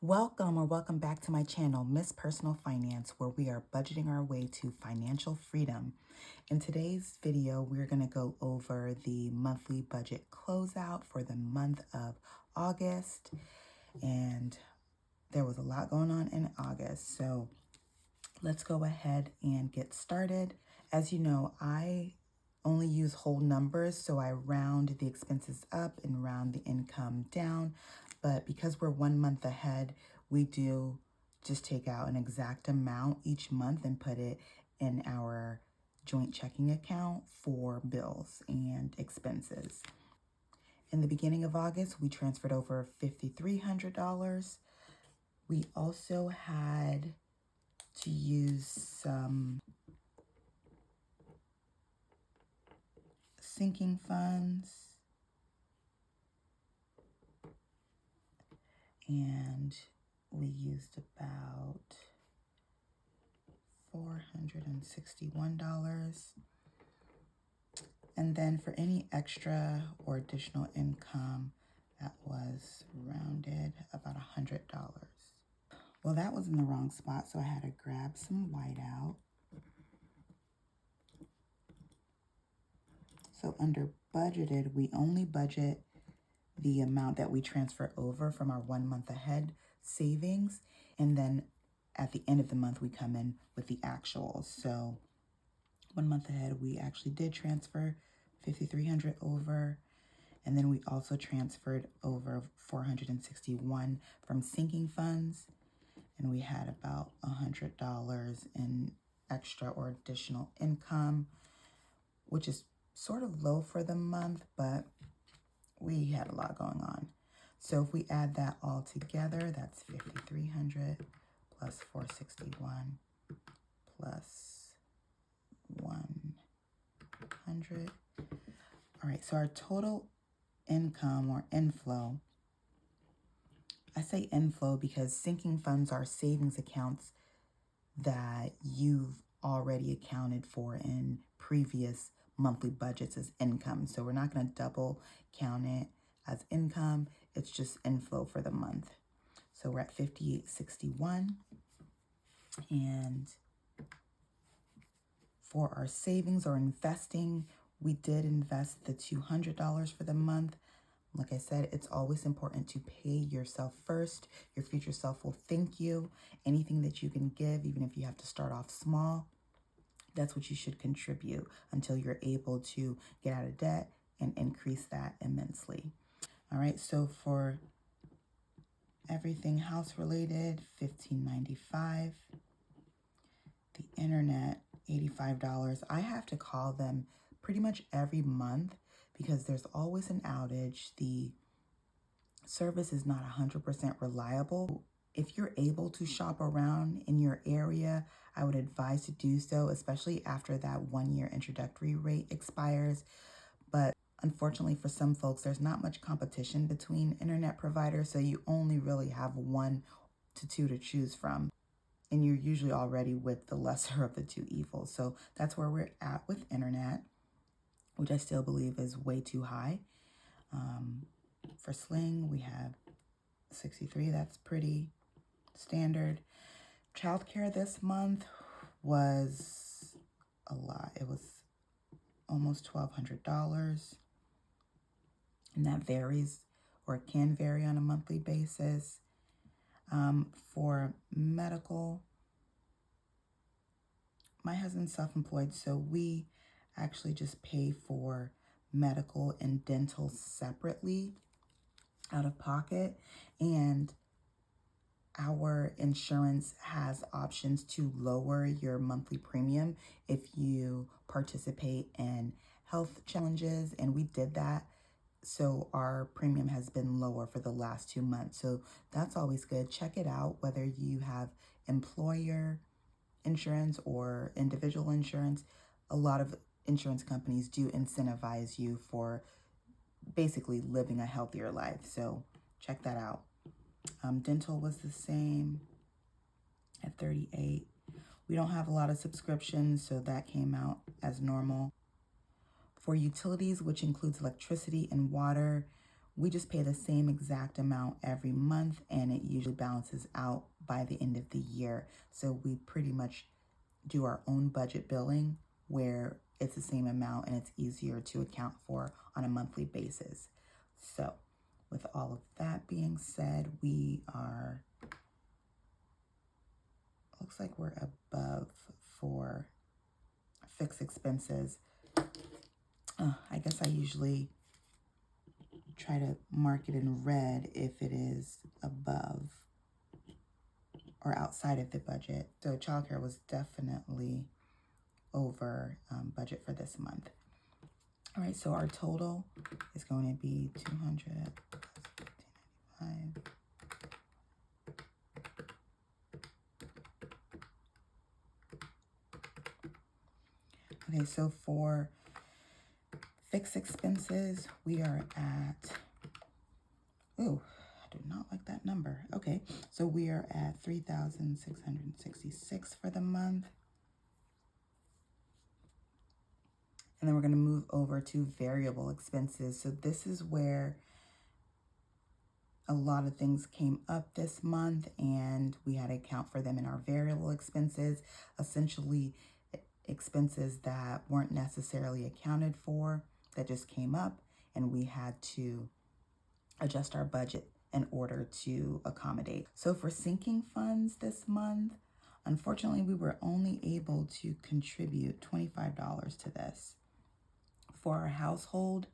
Welcome back to my channel, Miss Personal Finance, where we are budgeting our way to financial freedom. In today's video, we're going to go over the monthly budget closeout for the month of August. And there was a lot going on in August, so let's go ahead and get started. As you know, I only use whole numbers, so I round the expenses up and round the income down. But because we're 1 month ahead, we do just take out an exact amount each month and put it in our joint checking account for bills and expenses. In the beginning of August, we transferred over $5,300. We also had to use some sinking funds, and we used about $461. And then for any extra or additional income, that was rounded about $100. Well, that was in the wrong spot, so I had to grab some white out. So under budgeted, we only budget the amount that we transfer over from our 1 month ahead savings. And then at the end of the month, we come in with the actuals. So 1 month ahead, we actually did transfer $5,300 over. And then we also transferred over $461 from sinking funds. And we had about $100 in extra or additional income, which is sort of low for the month, but we had a lot going on. So if we add that all together, that's $5,300 plus $461 plus $100. All right, so our total income or inflow, I say inflow because sinking funds are savings accounts that you've already accounted for in previous monthly budgets as income. So we're not going to double count it as income. It's just inflow for the month. So we're at $5,861. And for our savings or investing, we did invest the $200 for the month. Like I said, it's always important to pay yourself first. Your future self will thank you. Anything that you can give, even if you have to start off small, that's what you should contribute until you're able to get out of debt and increase that immensely. All right, so for everything house related, $1,595. The internet, $85. I have to call them pretty much every month because there's always an outage. The service is not 100% reliable. If you're able to shop around in your area, I would advise to do so, especially after that 1-year introductory rate expires. But unfortunately for some folks, there's not much competition between internet providers, so you only really have 1 to 2 to choose from. And you're usually already with the lesser of the two evils. So that's where we're at with internet, which I still believe is way too high. For Sling, we have 63. That's pretty standard. Childcare this month was a lot. It was almost $1,200. And that varies or can vary on a monthly basis. For medical, my husband's self-employed, so we actually just pay for medical and dental separately out of pocket. And our insurance has options to lower your monthly premium if you participate in health challenges, and we did that. So our premium has been lower for the last 2 months. So that's always good. Check it out, whether you have employer insurance or individual insurance. A lot of insurance companies do incentivize you for basically living a healthier life. So check that out. Dental was the same at $38. We don't have a lot of subscriptions, so that came out as normal. For utilities, which includes electricity and water, We just pay the same exact amount every month, and it usually balances out by the end of the year. So we pretty much do our own budget billing where it's the same amount and it's easier to account for on a monthly basis. So with all of that being said, we are, looks like we're above for fixed expenses. I guess I usually try to mark it in red if it is above or outside of the budget. So childcare was definitely over budget for this month. All right, so our total is going to be 200 plus 1595. Okay, so for fixed expenses, we are at, ooh, I do not like that number. Okay, so we are at 3,666 for the month. And then we're going to move over to variable expenses. So this is where a lot of things came up this month and we had to account for them in our variable expenses. Essentially, expenses that weren't necessarily accounted for that just came up, and we had to adjust our budget in order to accommodate. So for sinking funds this month, unfortunately, we were only able to contribute $25 to this. For our household,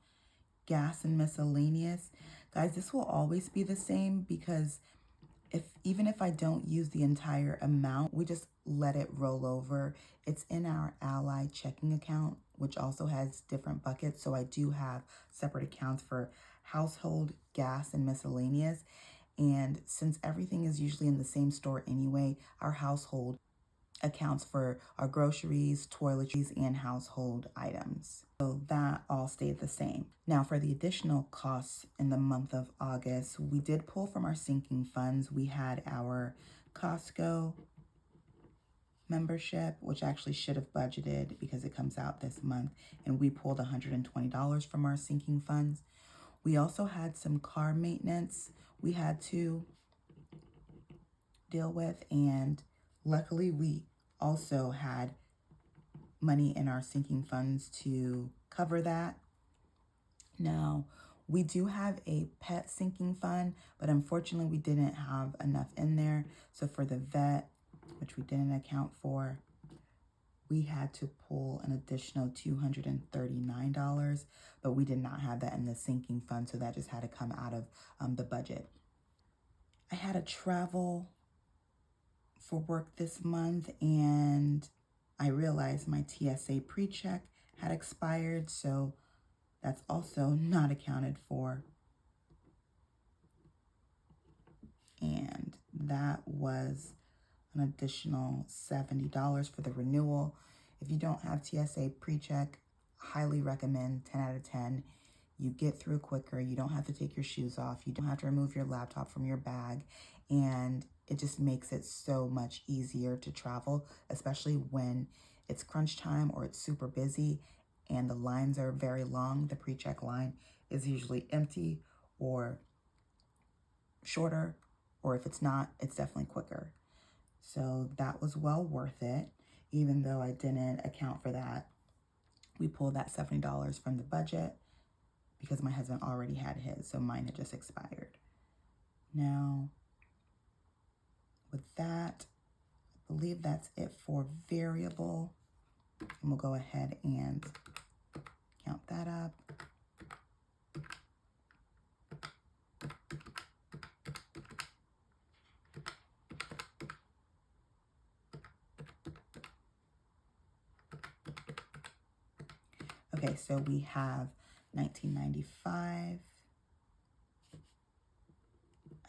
gas and miscellaneous, guys, this will always be the same because even if I don't use the entire amount, we just let it roll over. It's in our Ally checking account, which also has different buckets. So I do have separate accounts for household, gas, and miscellaneous. And since everything is usually in the same store anyway, our household accounts for our groceries, toiletries, and household items. So that all stayed the same. Now for the additional costs in the month of August, we did pull from our sinking funds. We had our Costco membership, which actually should have budgeted because it comes out this month, and we pulled $120 from our sinking funds. We also had some car maintenance we had to deal with, and luckily we also had money in our sinking funds to cover that. Now, we do have a pet sinking fund, but unfortunately we didn't have enough in there. So for the vet, which we didn't account for, we had to pull an additional $239, but we did not have that in the sinking fund, so that just had to come out of the budget. I had to travel for work this month, and I realized my TSA pre-check had expired, so that's also not accounted for. And that was an additional $70 for the renewal. If you don't have TSA pre-check, highly recommend, 10 out of 10. You get through quicker. You don't have to take your shoes off. You don't have to remove your laptop from your bag. And it just makes it so much easier to travel, especially when it's crunch time or it's super busy and the lines are very long. The pre-check line is usually empty or shorter, or if it's not, it's definitely quicker. So that was well worth it, even though I didn't account for that. We pulled that $70 from the budget because my husband already had his, so mine had just expired. Now, with that, I believe that's it for variable. And we'll go ahead and count that up. Okay, so we have $19.95.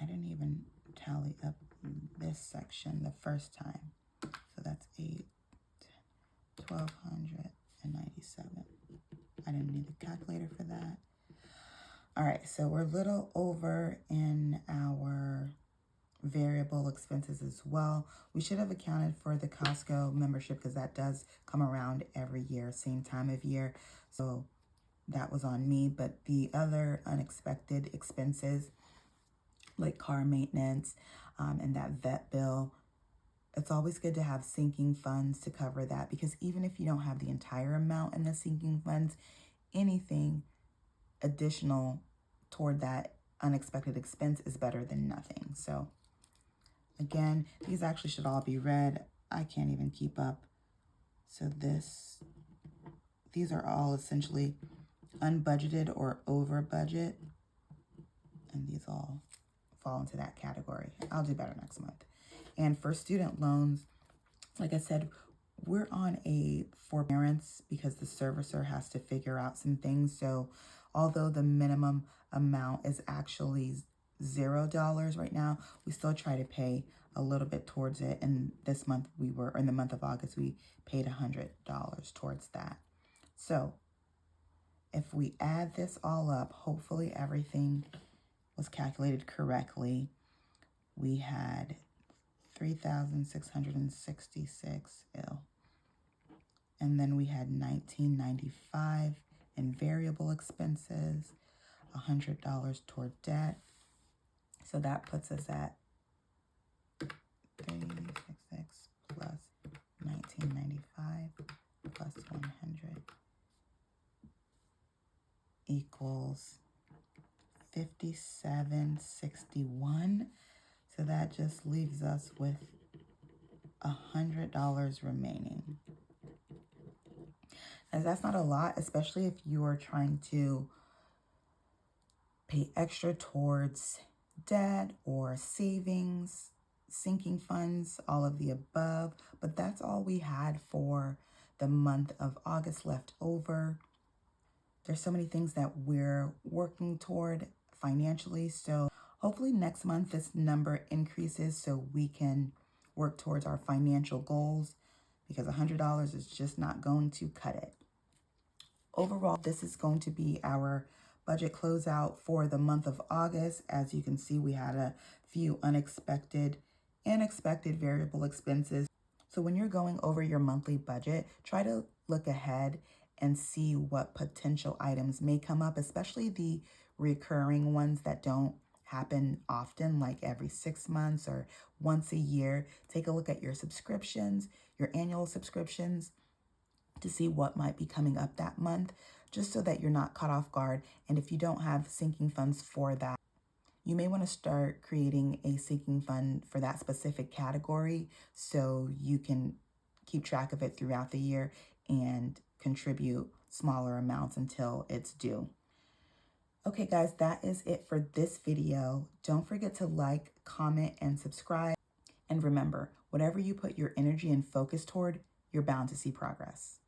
I didn't even tally up this section the first time. So that's 1,297. I didn't need the calculator for that. All right, so we're a little over in our variable expenses as well. We should have accounted for the Costco membership because that does come around every year, same time of year. So that was on me. But the other unexpected expenses, like car maintenance and that vet bill, it's always good to have sinking funds to cover that, because even if you don't have the entire amount in the sinking funds, anything additional toward that unexpected expense is better than nothing. So again, these actually should all be read. I can't even keep up. So these are all essentially unbudgeted or over budget, and these all fall into that category. I'll do better next month. And for student loans, like I said, we're on a forbearance because the servicer has to figure out some things. So although the minimum amount is actually $0 right now, we still try to pay a little bit towards it. And this month in the month of August, we paid $100 towards that. So if we add this all up, hopefully everything was calculated correctly. We had 3,666 ill. And then we had $19.95 in variable expenses, $100 toward debt. So that puts us at 366 plus 1995 plus 100 equals 5761. So that just leaves us with $100 remaining. As that's not a lot, especially if you are trying to pay extra towards debt or savings, sinking funds, all of the above. But that's all we had for the month of August left over. There's so many things that we're working toward financially. So hopefully next month this number increases so we can work towards our financial goals, because $100 is just not going to cut it. Overall, this is going to be our budget closeout for the month of August. As you can see, we had a few unexpected and expected variable expenses. So when you're going over your monthly budget, try to look ahead and see what potential items may come up, especially the recurring ones that don't happen often, like every 6 months or once a year. Take a look at your subscriptions, your annual subscriptions, to see what might be coming up that month, just so that you're not caught off guard. And if you don't have sinking funds for that, you may want to start creating a sinking fund for that specific category so you can keep track of it throughout the year and contribute smaller amounts until it's due. Okay, guys, that is it for this video. Don't forget to like, comment, and subscribe. And remember, whatever you put your energy and focus toward, you're bound to see progress.